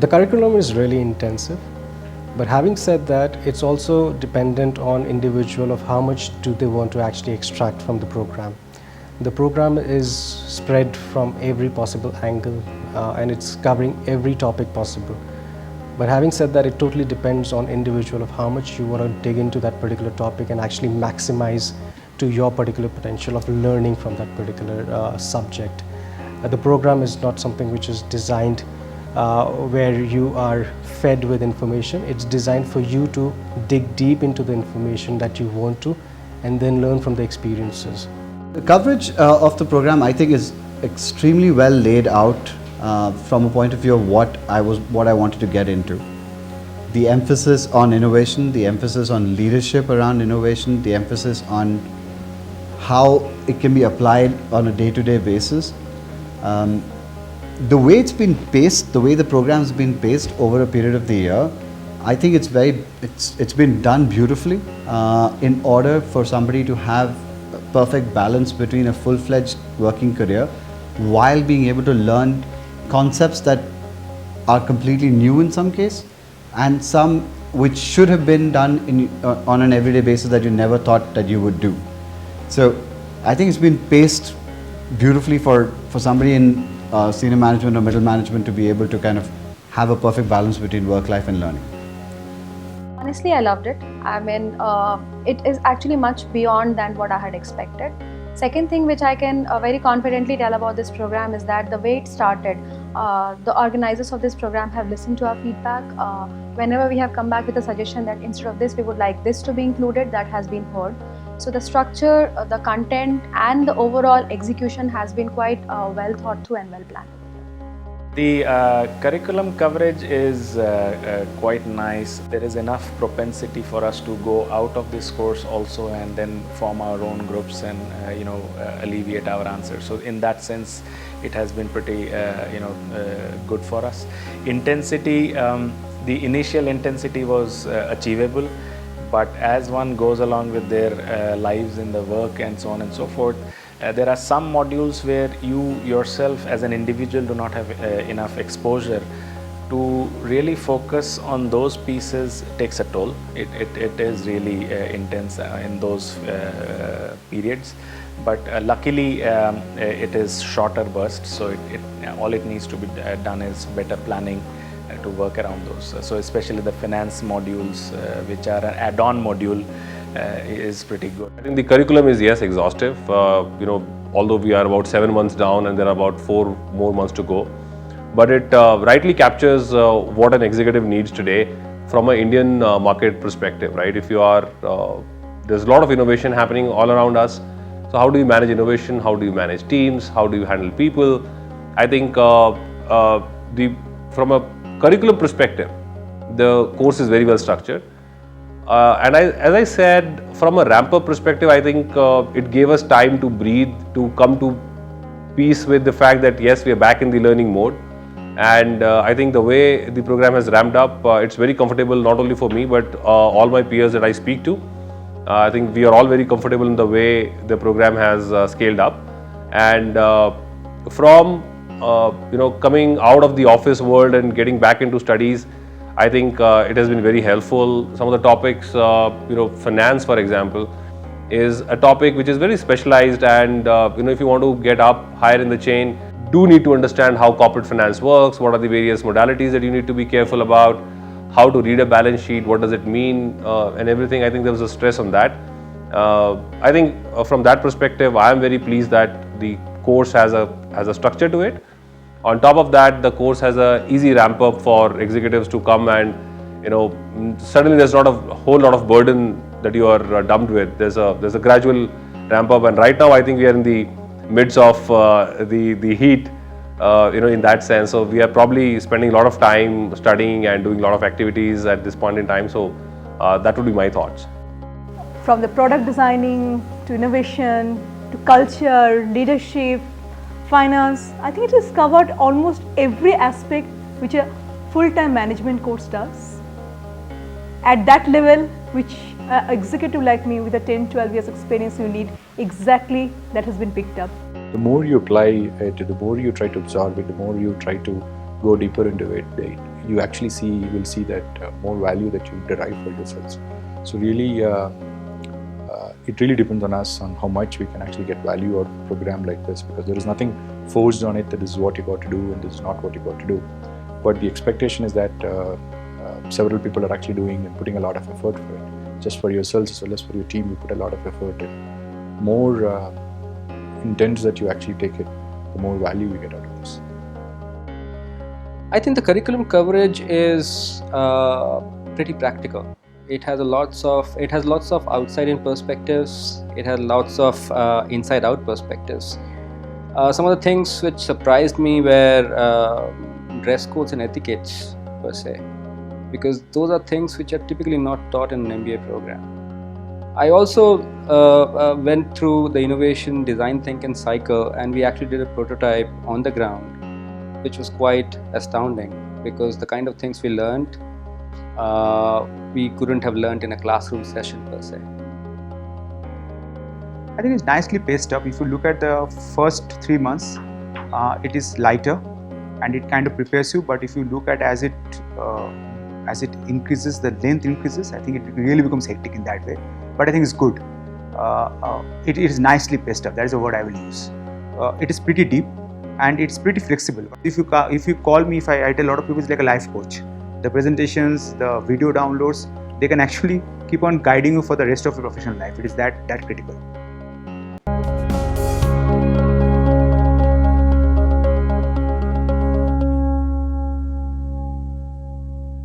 The curriculum is really intensive, but having said that, it's also dependent on individual of how much do they want to actually extract from the program. The program is spread from every possible angle and it's covering every topic possible. But having said that, it totally depends on individual of how much you want to dig into that particular topic and actually maximize to your particular potential of learning from that particular subject. The program is not something which is designed where you are fed with information. It's designed for you to dig deep into the information that you want to and then learn from the experiences. The coverage of the program, I think, is extremely well laid out from a point of view of what I wanted to get into. The emphasis on innovation, the emphasis on leadership around innovation, the emphasis on how it can be applied on a day-to-day basis. The way it's been paced, the way the program's been paced over a period of the year, I think it's been done beautifully in order for somebody to have a perfect balance between a full-fledged working career while being able to learn concepts that are completely new in some case and some which should have been done on an everyday basis that you never thought that you would do. So I think it's been paced beautifully for somebody in senior management or middle management to be able to kind of have a perfect balance between work life and learning. Honestly, I loved it. I mean, it is actually much beyond than what I had expected. Second thing which I can very confidently tell about this program is that the way it started, the organizers of this program have listened to our feedback. Whenever we have come back with a suggestion that instead of this we would like this to be included, that has been heard. So the structure, the content and the overall execution has been quite well thought through and well planned. The curriculum coverage is quite nice. There is enough propensity for us to go out of this course also and then form our own groups and alleviate our answers. So in that sense, it has been pretty good for us. Intensity, the initial intensity was achievable, but as one goes along with their lives in the work and so on and so forth, there are some modules where you yourself as an individual do not have enough exposure to really focus on those pieces. Takes a toll. It is really intense in those periods, but luckily it is shorter bursts, so all it needs to be done is better planning to work around those. So especially the finance modules, which are an add-on module, is pretty good. I think the curriculum is, yes, exhaustive. Although we are about 7 months down and there are about 4 more months to go, but it rightly captures what an executive needs today from an Indian market perspective, right? If you are, there's a lot of innovation happening all around us. So how do you manage innovation? How do you manage teams? How do you handle people? I think from a curriculum perspective, the course is very well structured. And as I said, from a ramp-up perspective, I think it gave us time to breathe, to come to peace with the fact that yes, we are back in the learning mode. And I think the way the program has ramped up, it's very comfortable not only for me, but all my peers that I speak to. I think we are all very comfortable in the way the program has scaled up. And from coming out of the office world and getting back into studies, I think it has been very helpful. Some of the topics, finance, for example, is a topic which is very specialized, and if you want to get up higher in the chain, do need to understand how corporate finance works, what are the various modalities that you need to be careful about, how to read a balance sheet, what does it mean, and everything. I think there was a stress on that. I think from that perspective, I am very pleased that the course has a structure to it. On top of that, the course has an easy ramp up for executives to come and, suddenly there's not a whole lot of burden that you are dumped with. There's a gradual ramp up, and right now I think we are in the midst of the heat, in that sense. So we are probably spending a lot of time studying and doing a lot of activities at this point in time. So that would be my thoughts. From the product designing to innovation to culture, leadership, finance, I think it has covered almost every aspect which a full-time management course does. At that level, which an executive like me with a 10-12 years experience you need, exactly that has been picked up. The more you apply it, the more you try to absorb it, the more you try to go deeper into it, you actually will see that more value that you derive for yourselves. So really, it really depends on us on how much we can actually get value out of a program like this, because there is nothing forced on it that this is what you got to do and this is not what you got to do. But the expectation is that several people are actually doing and putting a lot of effort for it. Just for yourselves as well as for your team, you put a lot of effort in. More intense that you actually take it, the more value you get out of this. I think the curriculum coverage is pretty practical. It has lots of outside-in perspectives. It has lots of inside-out perspectives. Some of the things which surprised me were dress codes and etiquettes per se, because those are things which are typically not taught in an MBA program. I also went through the innovation design think and cycle, and we actually did a prototype on the ground, which was quite astounding, because the kind of things we learned we couldn't have learned in a classroom session per se. I think it's nicely paced up. If you look at the first 3 months, it is lighter and it kind of prepares you. But if you look at as it increases, the length increases, I think it really becomes hectic in that way. But I think it's good. It is nicely paced up. That is the word I will use. It is pretty deep and it's pretty flexible. If you call me, I tell a lot of people it's like a life coach. The presentations, the video downloads, they can actually keep on guiding you for the rest of your professional life. It is that critical.